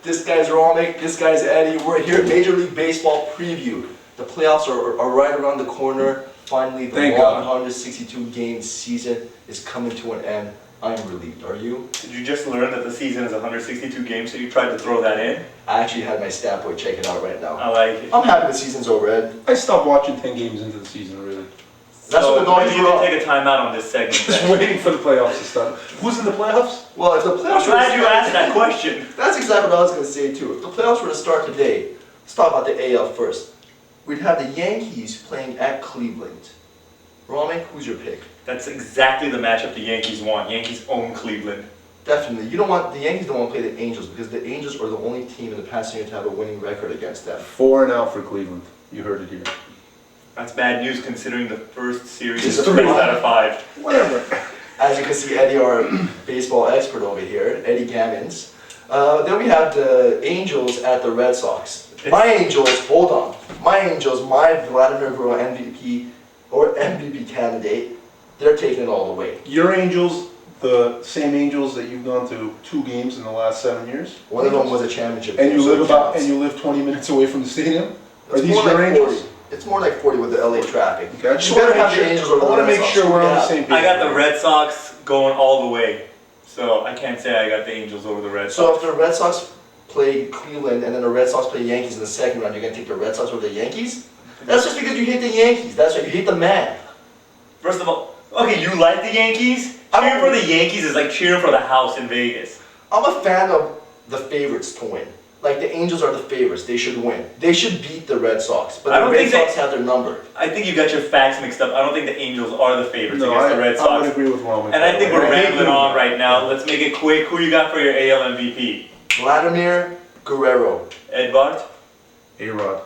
This guy's Romick, this guy's Eddie. We're here at Major League Baseball preview. The playoffs are right around the corner. Finally, the long 162-game season is coming to an end. I'm relieved. Are you? Did you just learn that the season is 162 games, so you tried to throw that in? I actually had my stat boy check it out right now. I like it. I'm happy the season's over, Ed. I stopped watching 10 games into the season, really. That's what the Dodgers you were can up. take a timeout on this segment. Just waiting for the playoffs to start. Who's in the playoffs? Well, if the playoffs I'm glad you asked that question. That's exactly what I was going to say too. If the playoffs were to start today, let's talk about the AL first. We'd have the Yankees playing at Cleveland. Romick, who's your pick? That's exactly the matchup the Yankees want. Yankees own Cleveland. Definitely. The Yankees don't want to play the Angels because the Angels are the only team in the past year to have a winning record against them. 4-0 for Cleveland. You heard it here. That's bad news considering the first series It's is a 3 three. out of 5. Whatever. As you can see, Eddie, our baseball expert over here, Eddie Gammons. Then we have the Angels at the Red Sox. My Angels, hold on. My Angels, my Vladimir Guerrero MVP or MVP candidate, they're taking it all the way. Your Angels, the same Angels that you've gone to 2 games in the last 7 years. One of them was a championship. And game, you so live it counts. 20 minutes away from the stadium. Are It's these more your like Angels? 40. It's more like 40 with the LA traffic. Okay, I just You want better to have the Angels over the I want to Red make Sox. sure we're on the Yeah. same page. I got the Red Sox going all the way. So I can't say I got the Angels over the Red Sox. So if the Red Sox play Cleveland and then the Red Sox play Yankees in the second round, you're going to take the Red Sox over the Yankees? That's just because you hate the Yankees. That's right. You hate the man. First of all, okay, you like the Yankees? Cheering for the Yankees is like cheering for the house in Vegas. I'm a fan of the favorites to win. Like the Angels are the favorites. They should win. They should beat the Red Sox. But I the don't Red think Sox have their number. I think you got your facts mixed up. I don't think the Angels are the favorites No, against the Red I Sox. would agree with Roman. And I think we're I hate rambling doing on that. right now. Let's make it quick. Who you got for your AL MVP? Vladimir Guerrero. Edvard? A-Rod.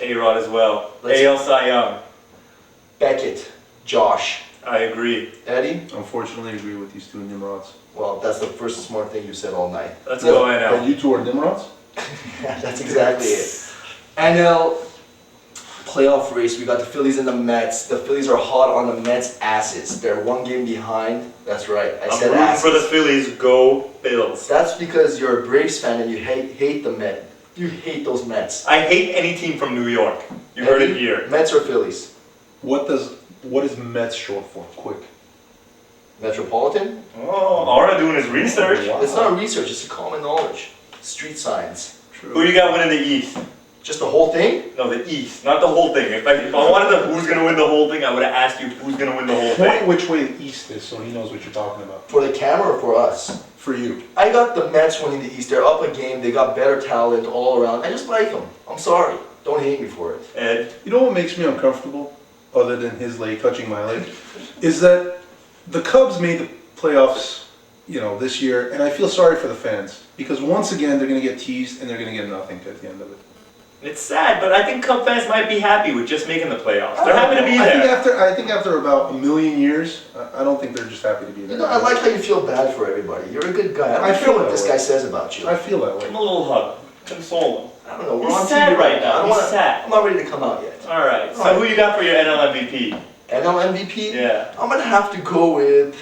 A-Rod as well. Let's- AL Cy Young. Beckett. Josh. I agree. Eddie? Unfortunately, I agree with these 2 Nimrods. Well, that's the first smart thing you said all night. Let's go And NL. you 2 are Nimrods? That's exactly it. NL playoff race. We got the Phillies and the Mets. The Phillies are hot on the Mets' asses. They're 1 game behind. That's right. I I'm said rooting asses. for the Phillies. Go Bills. That's because you're a Braves fan and you hate the Mets. You hate those Mets. I hate any team from New York. You heard it here. Mets or Phillies? What is Mets short for? Quick. Metropolitan? Oh, Aura doing his research. Wow. It's not research. It's a common knowledge. Street science. Who you got winning the East? Just the whole thing? No, the East, not the whole thing. If I wanted the who's gonna win the whole thing, I would have asked you who's gonna win the whole Point thing. which way the East is so he knows what you're talking about. For the camera or for us? For you. I got the Mets winning the East. They're up a game. They got better talent all around. I just like them. I'm sorry. Don't hate me for it. Ed, You know what makes me uncomfortable, other than his leg touching my leg, is that the Cubs made the playoffs, this year, and I feel sorry for the fans because once again they're going to get teased and they're going to get nothing at the end of it. it's sad, but I think Cub fans might be happy with just making the playoffs. They're happy to be I there. think after about 1,000,000 years, I don't think they're just happy to be there. I like how you feel bad for everybody. You're a good guy. I I don't feel care what that this way. guy says about you. I feel that way. Give him a little hug. Console him. I don't know. We're He's on sad TV right now. I don't He's wanna- sad. I'm not ready to come out yet. Alright, so Alright. who you got for your NL MVP? NL MVP? Yeah. I'm going to have to go with...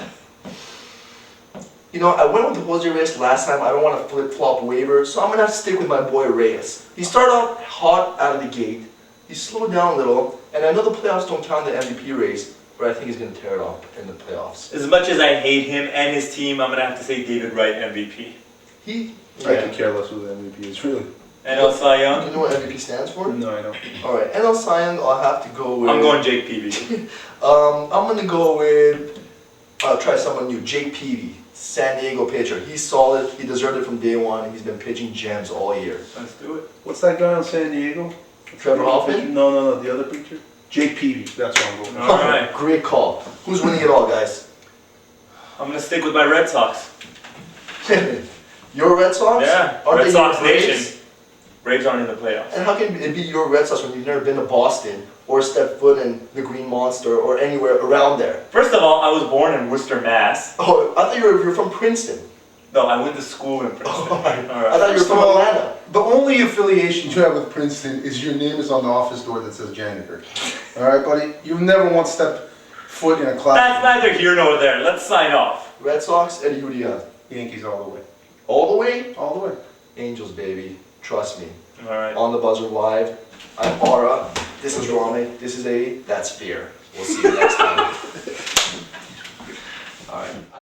I went with the Jose Reyes last time. I don't want to flip-flop waiver, so I'm going to have to stick with my boy Reyes. He started off hot out of the gate. He slowed down a little, and I know the playoffs don't count the MVP race, but I think he's going to tear it up in the playoffs. As much as I hate him and his team, I'm gonna have to say David Wright MVP. I could care less who the MVP is, really. NL Cy Do Young? you know what MVP stands for? No, I don't. Alright, NL Cy Young, I'll have to go with... I'm going Jake Peavy. I'm going to go with... I'll try someone new. Jake Peavy, San Diego pitcher. He's solid. He deserved it from day one. He's been pitching gems all year. Let's do it. What's that guy on San Diego? Trevor Hoffman? No, the other pitcher. Jake Peavy. That's what I'm going with. Alright. Great call. Who's winning it all, guys? I'm gonna stick with my Red Sox. Your Red Sox? Yeah, Aren't Red they Sox your Braves? Nation. Braves aren't in the playoffs. And how can it be your Red Sox when you've never been to Boston or stepped foot in the Green Monster or anywhere around there? First of all, I was born in Worcester, Mass. Oh, I thought you were from Princeton. No, I went to school in Princeton. I Alright. thought you were from Atlanta. The only affiliation you have with Princeton is your name is on the office door that says janitor. All right, buddy? You've never once stepped foot in a class. That's neither here nor there. Let's sign off. Red Sox, Eddie, who do you have? Yankees all the way. All the way? All the way. Angels, baby. Trust me. All right. On the buzzer live. I'm Aura. This is Rame. This is A. That's Fear. We'll see you next time. All right.